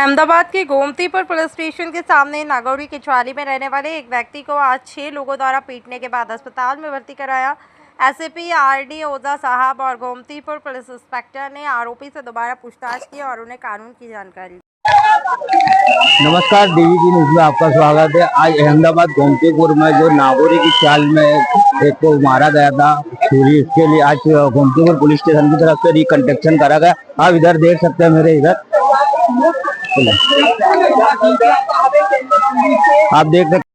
अहमदाबाद के Gomtipur police station के सामने नागौरी की चाली में रहने वाले एक व्यक्ति को आज 6 लोगों द्वारा पीटने के बाद अस्पताल में भर्ती कराया। एसएपी आरडी ओझा साहब और गोमतीपुर पुलिस इंस्पेक्टर ने आरोपी से दोबारा पूछताछ की और उन्हें कानून की जानकारी दी। नमस्कार, डीवीजी न्यूज में आपका स्वागत है। आज अहमदाबाद गोमतीपुर में जो नागौरी की चाल में एक को मारा गया था छुरी, इसके लिए आज गोमतीपुर पुलिस स्टेशन की तरफ से रिकंस्ट्रक्शन करा गया। आप इधर देख सकते हैं, मेरे इधर आप देख सकते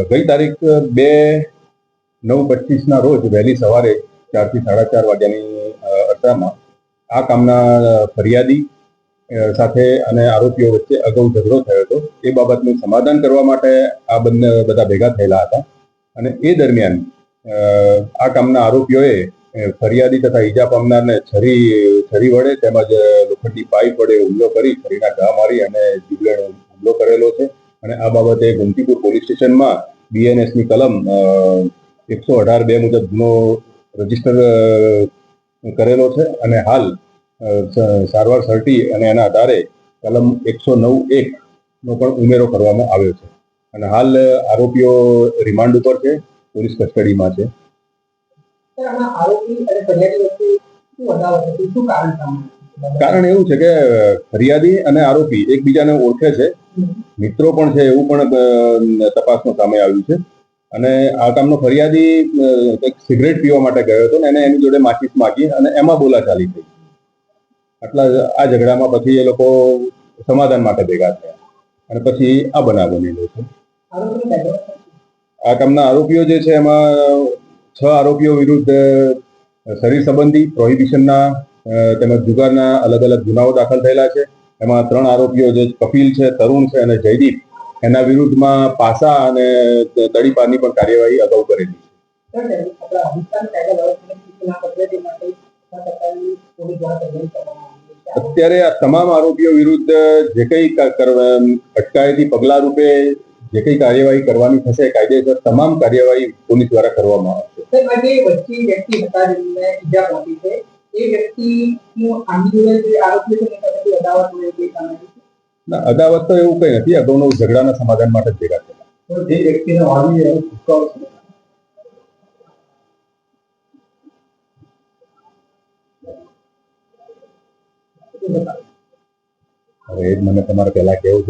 गई तारीख 2/9/25 ના રોજ વહેલી સવારે 4 થી 4:30 વાગ્યાની અરસામાં આ કામના ફરિયાદી સાથે અને આરોપીઓ વચ્ચે અગાઉ ઝઘડો થયો હતો। એ બાબતનું સમાધાન કરવા માટે આ બધા ભેગા થયેલા હતા અને એ દરમિયાન આ કામના આરોપીઓએ ફરિયાદી તથા ઈજા પામનારને છરી વડે તેમજ લોખંડી પાઇપ વડે હુમલો કરી છરીના ઘા મારી અને જીવલેણ હુમલો કરેલો છે અને આ બાબતે ગોમતીપુર પોલીસ સ્ટેશનમાં બીએનએસની કલમ 118(2) મુજબ ગુનો રજીસ્ટર કરેલો છે અને હાલ સારવાર સર્ટી અને એના આધારે કલમ 109(1) નો પણ ઉમેરો કરવામાં આવ્યો છે અને હાલ આરોપીઓ રિમાન્ડ ઉપર છે, પોલીસ કસ્ટડીમાં છે। કારણ એવું છે કે ફરિયાદી અને આરોપી એકબીજાને ઓળખે છે, મિત્રો પણ છે એવું પણ તપાસમાં સામે આવ્યું છે અને આ કામનો ફરિયાદી એક સિગરેટ પીવા માટે ગયો હતો અને એની જોડે માચીસ માંગી અને એમાં બોલાચાલી થઈ। આટલા આ ઝઘડામાં પછી એ લોકો સમાધાન માટે ભેગા થયા અને પછી આ બનાવ બનેલો છે। આ કામના આરોપીઓ જે છે એમાં 6 આરોપીઓ વિરુદ્ધ શરીર સંબંધી પ્રોહિબિશનના તેમજ જુગારના અલગ અલગ ગુનાઓ દાખલ થયેલા છે। એમાં 3 આરોપીઓ જે કપિલ છે, તરુણ છે અને જયદીપ, એના વિરુદ્ધમાં પાસા અને તડીપારની પણ કાર્યવાહી અગાઉ કરેલી છે। અત્યારે આ તમામ આરોપીઓ વિરુદ્ધ જે કંઈ અટકાયતી પગલા રૂપે જે કંઈ કાર્યવાહી કરવાની થશે, કાયદેસર તમામ કાર્યવાહી પોલીસ દ્વારા કરવામાં આવશે। અદાવત તો એવું કઈ નથી, અગાઉનો ઝઘડાના સમાધાન માટે જ ભેગા થયા। હવે મને તમારે પહેલા કેવું